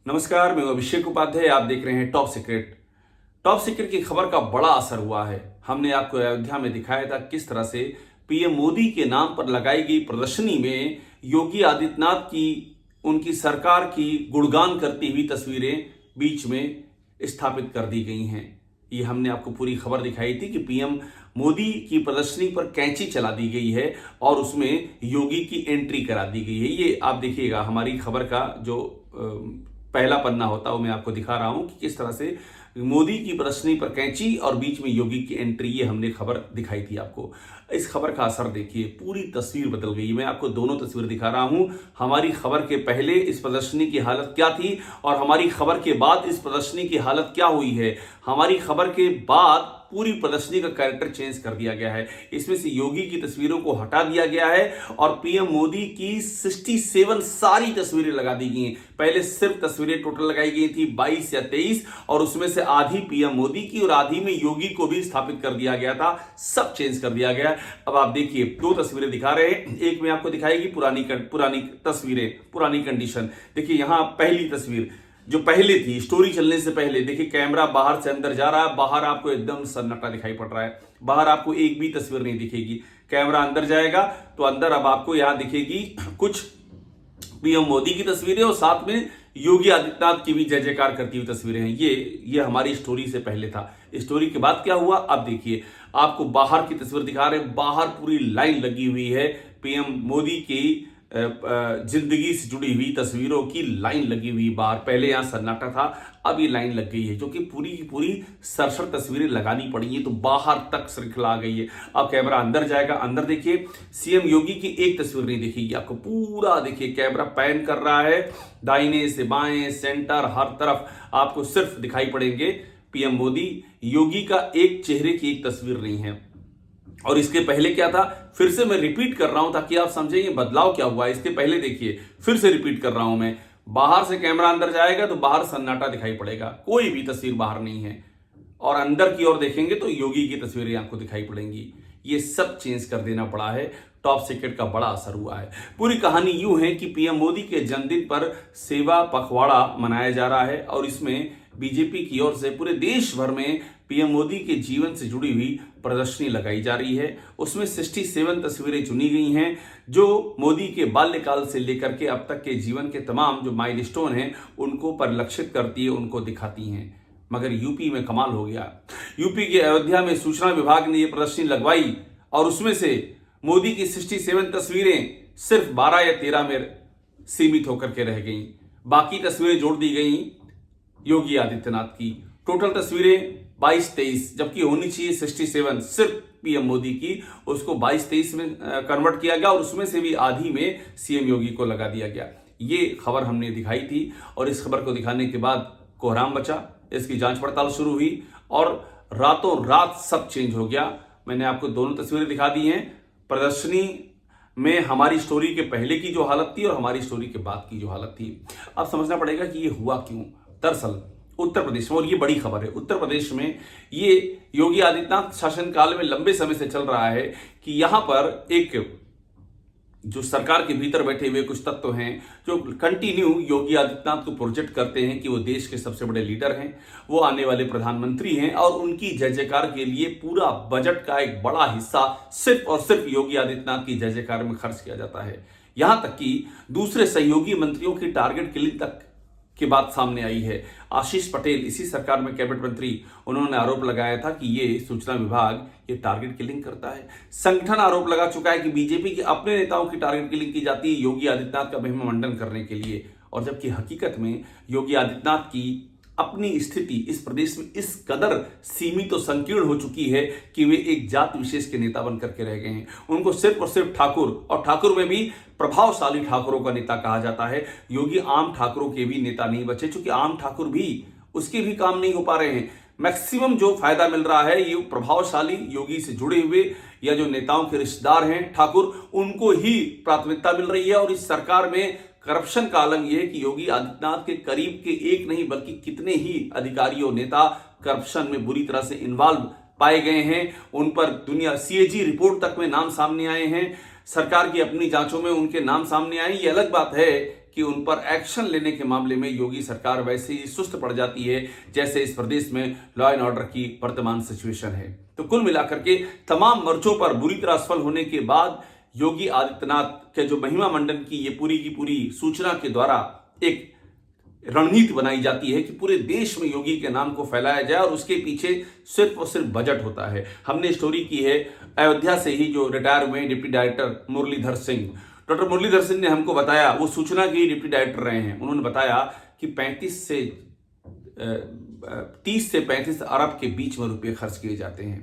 नमस्कार, मैं अभिषेक उपाध्याय। आप देख रहे हैं टॉप सीक्रेट। टॉप सीक्रेट की खबर का बड़ा असर हुआ है। हमने आपको अयोध्या में दिखाया था किस तरह से पीएम मोदी के नाम पर लगाई गई प्रदर्शनी में योगी आदित्यनाथ की, उनकी सरकार की गुणगान करती हुई तस्वीरें बीच में स्थापित कर दी गई हैं। ये हमने आपको पूरी खबर दिखाई थी कि पीएम मोदी की प्रदर्शनी पर कैंची चला दी गई है और उसमें योगी की एंट्री करा दी गई है। ये आप देखिएगा, हमारी खबर का जो पहला पन्ना होता है वो मैं आपको दिखा रहा हूं कि किस तरह से मोदी की प्रदर्शनी पर कैंची और बीच में योगी की एंट्री, ये हमने खबर दिखाई थी आपको। इस खबर का असर देखिए, पूरी तस्वीर बदल गई। मैं आपको दोनों तस्वीर दिखा रहा हूं। हमारी खबर के पहले इस प्रदर्शनी की हालत क्या थी और हमारी खबर के बाद इस प्रदर्शनी की हालत क्या हुई है। हमारी खबर के बाद पूरी प्रदर्शनी का कैरेक्टर चेंज कर दिया गया है। इसमें से योगी की तस्वीरों को हटा दिया गया है और पीएम मोदी की 67 सारी तस्वीरें लगा दी गई हैं। पहले सिर्फ तस्वीरें टोटल लगाई गई थी 22 या 23, और उसमें से आधी पीएम मोदी की और आधी में योगी को भी स्थापित कर दिया गया था। सब चेंज कर दिया गया। अब आप देखिए, दो तस्वीरें दिखा रहे हैं। एक में आपको दिखाएगी पुरानी तस्वीरें, पुरानी कंडीशन। देखिए यहां पहली तस्वीर जो पहले थी, स्टोरी चलने से पहले। देखिए कैमरा बाहर से अंदर जा रहा है, बाहर आपको एकदम सन्नाटा दिखाई पड़ रहा है। बाहर आपको एक भी तस्वीर नहीं दिखेगी। कैमरा अंदर जाएगा तो अंदर अब आपको यहां दिखेगी कुछ पीएम मोदी की तस्वीरें और साथ में योगी आदित्यनाथ की भी जय जयकार करती हुई तस्वीरें हैं। ये हमारी स्टोरी से पहले था। स्टोरी के बाद क्या हुआ, अब देखिए आपको बाहर की तस्वीर दिखा रहे हैं। बाहर पूरी लाइन लगी हुई है, पीएम मोदी की जिंदगी से जुड़ी हुई तस्वीरों की लाइन लगी हुई बाहर। पहले यहां सन्नाटा था, अब ये लाइन लग गई है, जो कि पूरी की पूरी 67 तस्वीरें लगानी पड़ी है, तो बाहर तक श्रृंखला आ गई है। अब कैमरा अंदर जाएगा, अंदर देखिए सीएम योगी की एक तस्वीर नहीं दिखेगी आपको। पूरा देखिए कैमरा पैन कर रहा है, दाहिने से बाएं, सेंटर, हर तरफ आपको सिर्फ दिखाई पड़ेंगे पीएम मोदी। योगी का एक चेहरे की एक तस्वीर नहीं है। और इसके पहले क्या था, फिर से मैं रिपीट कर रहा हूं ताकि आप समझें ये बदलाव क्या हुआ है। इसके पहले देखिए, फिर से रिपीट कर रहा हूं मैं, बाहर से कैमरा अंदर जाएगा तो बाहर सन्नाटा दिखाई पड़ेगा, कोई भी तस्वीर बाहर नहीं है। और अंदर की ओर देखेंगे तो योगी की तस्वीरें आपको दिखाई पड़ेंगी। ये सब चेंज कर देना पड़ा है। टॉप सीक्रेट का बड़ा असर हुआ है। पूरी कहानी यूं है कि पीएम मोदी के जन्मदिन पर सेवा पखवाड़ा मनाया जा रहा है और इसमें बीजेपी की ओर से पूरे देश भर में पीएम मोदी के जीवन से जुड़ी हुई प्रदर्शनी लगाई जा रही है। उसमें 67 तस्वीरें चुनी गई हैं जो मोदी के बाल्यकाल से लेकर के अब तक के जीवन के तमाम जो माइलस्टोन हैं उनको परिलक्षित करती है, उनको दिखाती हैं। मगर यूपी में कमाल हो गया। यूपी के अयोध्या में सूचना विभाग ने यह प्रदर्शनी लगवाई और उसमें से मोदी की 67 तस्वीरें सिर्फ 12 या 13 में सीमित होकर के रह गईं। बाकी तस्वीरें जोड़ दी गई योगी आदित्यनाथ की। टोटल तस्वीरें 22-23, जबकि होनी चाहिए 67 सिर्फ पीएम मोदी की, उसको 22-23 में कन्वर्ट किया गया और उसमें से भी आधी में सीएम योगी को लगा दिया गया। ये खबर हमने दिखाई थी और इस खबर को दिखाने के बाद कोहराम बचा, इसकी जांच पड़ताल शुरू हुई और रातों रात सब चेंज हो गया। मैंने आपको दोनों तस्वीरें दिखा दी हैं। प्रदर्शनी में हमारी स्टोरी के पहले की जो हालत थी और हमारी स्टोरी के बाद की जो हालत थी। अब समझना पड़ेगा कि ये हुआ क्यों। दरअसल उत्तर प्रदेश में, और ये बड़ी खबर है, उत्तर प्रदेश में ये योगी आदित्यनाथ शासनकाल में लंबे समय से चल रहा है कि यहां पर एक जो सरकार के भीतर बैठे हुए कुछ तत्व हैं जो कंटिन्यू योगी आदित्यनाथ को प्रोजेक्ट करते हैं कि वो देश के सबसे बड़े लीडर हैं, वो आने वाले प्रधानमंत्री हैं और उनकी जय जयकार के लिए पूरा बजट का एक बड़ा हिस्सा सिर्फ और सिर्फ योगी आदित्यनाथ की जय जयकार में खर्च किया जाता है। यहां तक कि दूसरे सहयोगी मंत्रियों की टारगेट किलिंग तक की बात सामने आई है। आशीष पटेल इसी सरकार में कैबिनेट मंत्री, उन्होंने आरोप लगाया था कि ये सूचना विभाग ये टारगेट किलिंग करता है। संगठन आरोप लगा चुका है कि बीजेपी के अपने नेताओं की टारगेट किलिंग की जाती है योगी आदित्यनाथ का महिमा मंडन करने के लिए, और जबकि हकीकत में योगी आदित्यनाथ की अपनी स्थिति इस प्रदेश में इस कदर सीमित और संकीर्ण हो चुकी है कि वे एक जात विशेष के नेता बनकर के रह गए हैं। उनको सिर्फ और सिर्फ ठाकुर, और ठाकुर में भी प्रभावशाली ठाकुरों का नेता कहा जाता है। योगी आम ठाकुरों के भी नेता नहीं बचे, क्योंकि आम ठाकुर भी उसके भी काम नहीं हो पा रहे हैं। मैक्सिमम जो फायदा मिल रहा है ये प्रभावशाली योगी से जुड़े हुए या जो नेताओं के रिश्तेदार हैं ठाकुर, उनको ही प्राथमिकता मिल रही है। और इस सरकार में करप्शन का आलम यह है कि योगी आदित्यनाथ के करीब के एक नहीं बल्कि कितने ही अधिकारी और नेता करप्शन में बुरी तरह से इन्वॉल्व पाए गए हैं। उन पर दुनिया सीएजी रिपोर्ट तक में नाम सामने आए हैं, सरकार की अपनी जांचों में उनके नाम सामने आए। ये अलग बात है कि उन पर एक्शन लेने के मामले में योगी सरकार वैसे ही सुस्त पड़ जाती है जैसे इस प्रदेश में लॉ एंड ऑर्डर की वर्तमान सिचुएशन है। तो कुल मिलाकर के तमाम मोर्चों पर बुरी तरह असफल होने के बाद योगी आदित्यनाथ के जो महिमा मंडन की ये पूरी की पूरी सूचना के द्वारा एक रणनीति बनाई जाती है कि पूरे देश में योगी के नाम को फैलाया जाए और उसके पीछे सिर्फ और सिर्फ बजट होता है। हमने स्टोरी की है अयोध्या से ही जो रिटायर हुए deputy director Murlidhar Singh. Doctor Murlidhar Singh ने हमको बताया, वो सूचना के डिप्टी डायरेक्टर रहे हैं, उन्होंने बताया कि 30 से 35 अरब के बीच में रुपए खर्च किए जाते हैं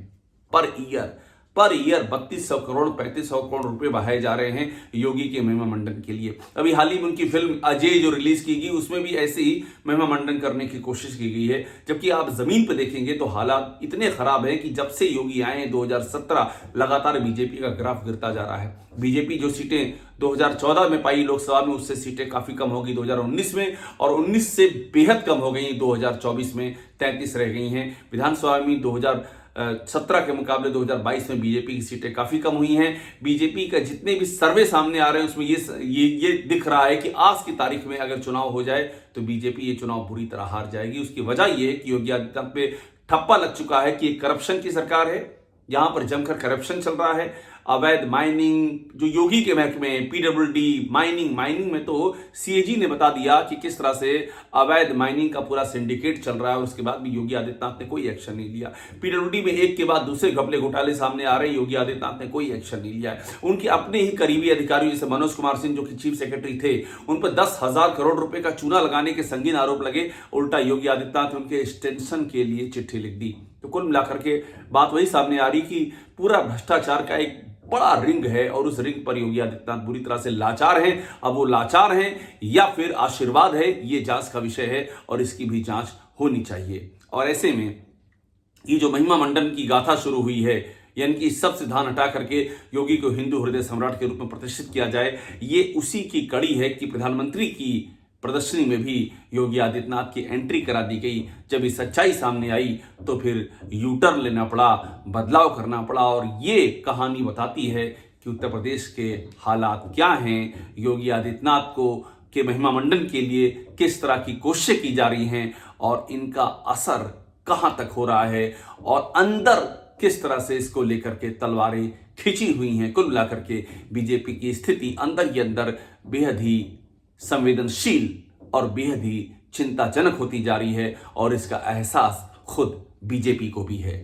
पर ईयर 3200 करोड़ 3500 करोड़ रुपए बहाए जा रहे हैं योगी के महिमा मंडन के लिए। अभी हाल ही में उनकी फिल्म अजय जो रिलीज की गई उसमें भी ऐसे ही महिमा मंडन करने की कोशिश की गई है, जबकि आप जमीन पर देखेंगे तो हालात इतने खराब हैं कि जब से योगी आए 2017 लगातार बीजेपी का ग्राफ गिरता जा रहा है। बीजेपी जो सीटें 2014 में पाई लोकसभा में, उससे सीटें काफी कम हो गई 2019 में, और 19 से बेहद कम हो गई 2024 में 33 रह गई हैं। विधानसभा में 2017 के मुकाबले 2022 में बीजेपी की सीटें काफी कम हुई हैं। बीजेपी का जितने भी सर्वे सामने आ रहे हैं उसमें ये दिख रहा है कि आज की तारीख में अगर चुनाव हो जाए तो बीजेपी ये चुनाव बुरी तरह हार जाएगी। उसकी वजह ये है कि योगी आदित्यनाथ पे ठप्पा लग चुका है कि एक करप्शन की सरकार है, यहां पर जमकर करप्शन चल रहा है। अवैध माइनिंग जो योगी के महकमे पीडब्ल्यूडी माइनिंग में तो सीएजी ने बता दिया कि किस तरह से अवैध माइनिंग का पूरा सिंडिकेट चल रहा है, और उसके बाद भी योगी आदित्यनाथ ने कोई एक्शन नहीं लिया। पीडब्ल्यूडी में एक के बाद दूसरे घपले घोटाले सामने आ रहे हैं, योगी आदित्यनाथ ने कोई एक्शन नहीं लिया है। उनके अपने ही करीबी अधिकारियों जैसे मनोज कुमार सिंह जो कि चीफ सेक्रेटरी थे, उन पर 10,000 करोड़ रुपए का चूना लगाने के संगीन आरोप लगे। उल्टा योगी आदित्यनाथ ने उनके एक्सटेंशन के लिए चिट्ठी लिख दी। तो कुल मिलाकर के बात वही सामने आ रही कि पूरा भ्रष्टाचार का एक बड़ा रिंग है और उस रिंग पर योगी आदित्यनाथ बुरी तरह से लाचार हैं। अब वो लाचार हैं या फिर आशीर्वाद है, ये जांच का विषय है और इसकी भी जांच होनी चाहिए। और ऐसे में ये जो महिमा मंडन की गाथा शुरू हुई है, यानी कि सब से ध्यान हटा करके योगी को हिंदू हृदय सम्राट के रूप में प्रतिष्ठित किया जाए, ये उसी की कड़ी है कि प्रधानमंत्री की प्रदर्शनी में भी योगी आदित्यनाथ की एंट्री करा दी गई। जब ये सच्चाई सामने आई तो फिर यू टर्न लेना पड़ा, बदलाव करना पड़ा, और ये कहानी बताती है कि उत्तर प्रदेश के हालात क्या हैं। योगी आदित्यनाथ को के महिमा मंडन के लिए किस तरह की कोशिशें की जा रही हैं और इनका असर कहां तक हो रहा है, और अंदर किस तरह से इसको लेकर के तलवारें खिंची हुई हैं। कुल मिलाकर के बीजेपी की स्थिति अंदर ही अंदर बेहद ही संवेदनशील और बेहद ही चिंताजनक होती जा रही है, और इसका एहसास खुद बीजेपी को भी है।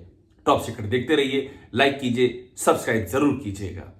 टॉप सीक्रेट देखते रहिए, लाइक कीजिए, सब्सक्राइब जरूर कीजिएगा।